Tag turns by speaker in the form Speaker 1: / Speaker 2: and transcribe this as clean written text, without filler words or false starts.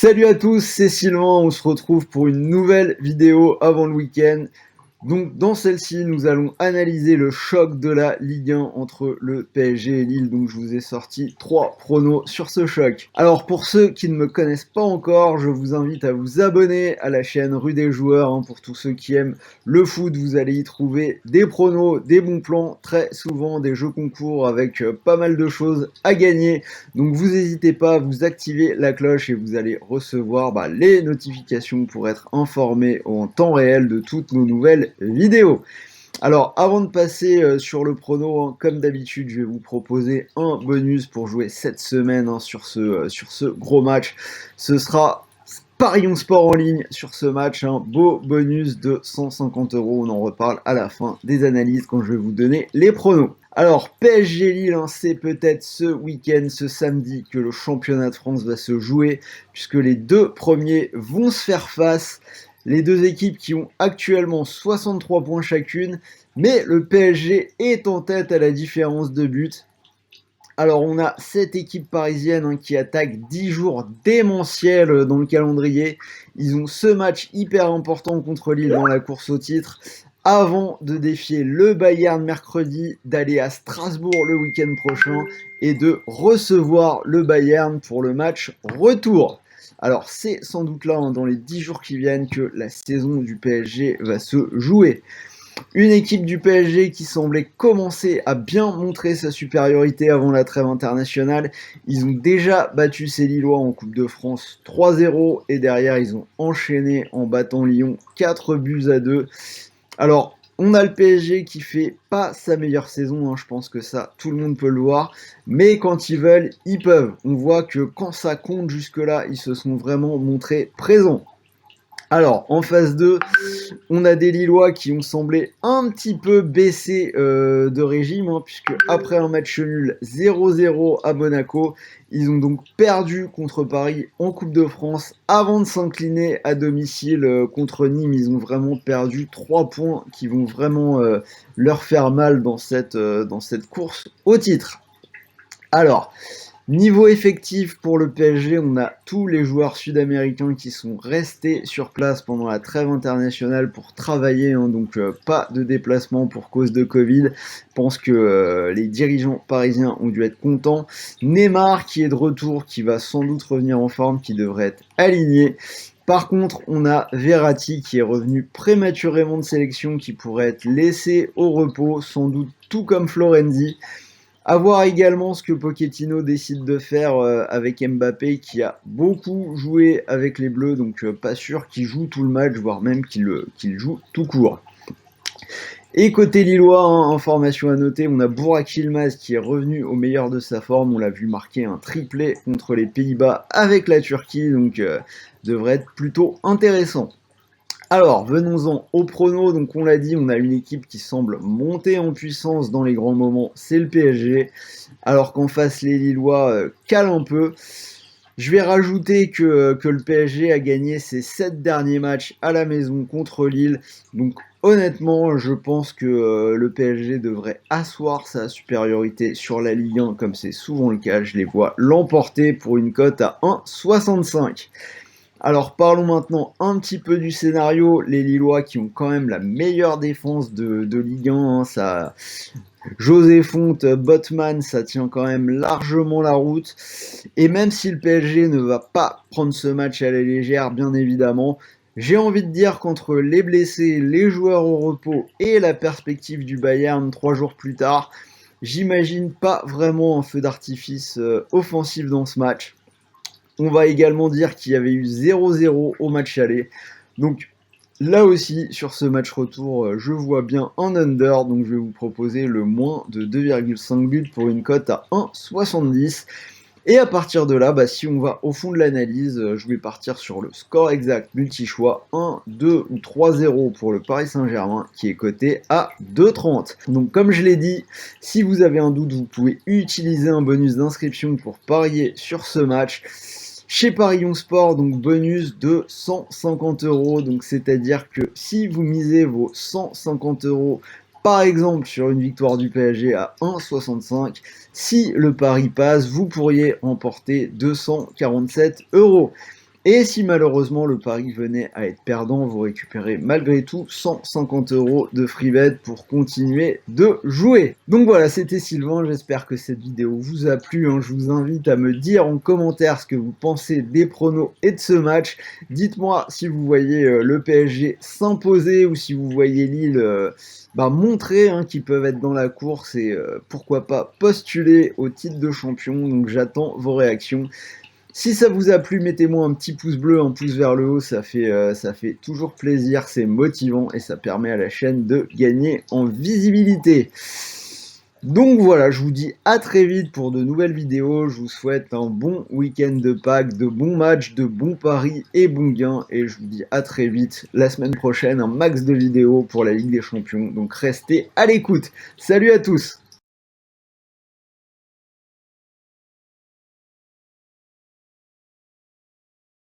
Speaker 1: Salut à tous, c'est Sylvain, on se retrouve pour une nouvelle vidéo avant le week-end. Donc dans celle-ci, nous allons analyser le choc de la Ligue 1 entre le PSG et Lille. Donc je vous ai sorti 3 pronos sur ce choc. Alors pour ceux qui ne me connaissent pas encore, je vous invite à vous abonner à la chaîne Rue des Joueurs. Pour tous ceux qui aiment le foot, vous allez y trouver des pronos, des bons plans, très souvent des jeux concours avec pas mal de choses à gagner. Donc vous n'hésitez pas à vous activer la cloche et vous allez recevoir les notifications pour être informé en temps réel de toutes nos nouvelles vidéos. Alors avant de passer sur le prono, comme d'habitude, je vais vous proposer un bonus pour jouer cette semaine sur ce gros match. Ce sera Parions Sport en ligne sur ce match, un beau bonus de 150 €. On en reparle à la fin des analyses quand je vais vous donner les pronos. Alors PSG Lille, c'est peut-être ce week-end, ce samedi, que le championnat de France va se jouer, puisque les deux premiers vont se faire face. Les deux équipes qui ont actuellement 63 points chacune, mais le PSG est en tête à la différence de but. Alors on a cette équipe parisienne qui attaque 10 jours démentiels dans le calendrier. Ils ont ce match hyper important contre Lille dans la course au titre, avant de défier le Bayern mercredi, d'aller à Strasbourg le week-end prochain et de recevoir le Bayern pour le match retour. Alors c'est sans doute là, dans les 10 jours qui viennent, que la saison du PSG va se jouer. Une équipe du PSG qui semblait commencer à bien montrer sa supériorité avant la trêve internationale. Ils ont déjà battu ces Lillois en Coupe de France 3-0 et derrière ils ont enchaîné en battant Lyon 4-2. Alors on a le PSG qui fait pas sa meilleure saison, je pense que ça tout le monde peut le voir, mais quand ils veulent, ils peuvent. On voit que quand ça compte jusque-là, ils se sont vraiment montrés présents. Alors, en phase 2, on a des Lillois qui ont semblé un petit peu baisser de régime, puisque après un match nul 0-0 à Monaco, ils ont donc perdu contre Paris en Coupe de France avant de s'incliner à domicile contre Nîmes. Ils ont vraiment perdu 3 points qui vont vraiment leur faire mal dans cette course au titre. Alors, niveau effectif pour le PSG, on a tous les joueurs sud-américains qui sont restés sur place pendant la trêve internationale pour travailler, donc pas de déplacement pour cause de Covid. Je pense que les dirigeants parisiens ont dû être contents. Neymar qui est de retour, qui va sans doute revenir en forme, qui devrait être aligné. Par contre, on a Verratti qui est revenu prématurément de sélection, qui pourrait être laissé au repos, sans doute tout comme Florenzi. À voir également ce que Pochettino décide de faire avec Mbappé, qui a beaucoup joué avec les Bleus, donc pas sûr qu'il joue tout le match, voire même qu'il joue tout court. Et côté Lillois, information à noter, on a Burak Yilmaz qui est revenu au meilleur de sa forme. On l'a vu marquer un triplé contre les Pays-Bas avec la Turquie, donc devrait être plutôt intéressant. Alors, venons-en au prono. Donc, on l'a dit, on a une équipe qui semble monter en puissance dans les grands moments, c'est le PSG. Alors qu'en face, les Lillois calent un peu. Je vais rajouter que le PSG a gagné ses 7 derniers matchs à la maison contre Lille. Donc, honnêtement, je pense que le PSG devrait asseoir sa supériorité sur la Ligue 1, comme c'est souvent le cas. Je les vois l'emporter pour une cote à 1,65. Alors parlons maintenant un petit peu du scénario. Les Lillois qui ont quand même la meilleure défense de Ligue 1, ça, José Fonte, Botman, ça tient quand même largement la route. Et même si le PSG ne va pas prendre ce match à la légère, bien évidemment, j'ai envie de dire qu'entre les blessés, les joueurs au repos et la perspective du Bayern 3 jours plus tard, j'imagine pas vraiment un feu d'artifice offensif dans ce match. On va également dire qu'il y avait eu 0-0 au match aller. Donc là aussi, sur ce match retour, je vois bien un under. Donc je vais vous proposer le moins de 2,5 buts pour une cote à 1,70. Et à partir de là, si on va au fond de l'analyse, je vais partir sur le score exact multi-choix 1, 2 ou 3-0 pour le Paris Saint-Germain qui est coté à 2,30. Donc comme je l'ai dit, si vous avez un doute, vous pouvez utiliser un bonus d'inscription pour parier sur ce match. Chez Parions Sport, donc bonus de 150 €. Donc c'est-à-dire que si vous misez vos 150 € par exemple sur une victoire du PSG à 1,65, si le pari passe, vous pourriez remporter 247 €. Et si malheureusement le pari venait à être perdant, vous récupérez malgré tout 150 € de free bet pour continuer de jouer. Donc voilà, c'était Sylvain, j'espère que cette vidéo vous a plu, hein. Je vous invite à me dire en commentaire ce que vous pensez des pronos et de ce match. Dites-moi si vous voyez le PSG s'imposer ou si vous voyez Lille montrer qu'ils peuvent être dans la course et pourquoi pas postuler au titre de champion. Donc j'attends vos réactions. Si ça vous a plu, mettez-moi un petit pouce bleu, un pouce vers le haut, ça fait toujours plaisir, c'est motivant et ça permet à la chaîne de gagner en visibilité. Donc voilà, je vous dis à très vite pour de nouvelles vidéos, je vous souhaite un bon week-end de Pâques, de bons matchs, de bons paris et bons gains, et je vous dis à très vite, la semaine prochaine, un max de vidéos pour la Ligue des Champions, donc restez à l'écoute. Salut à tous!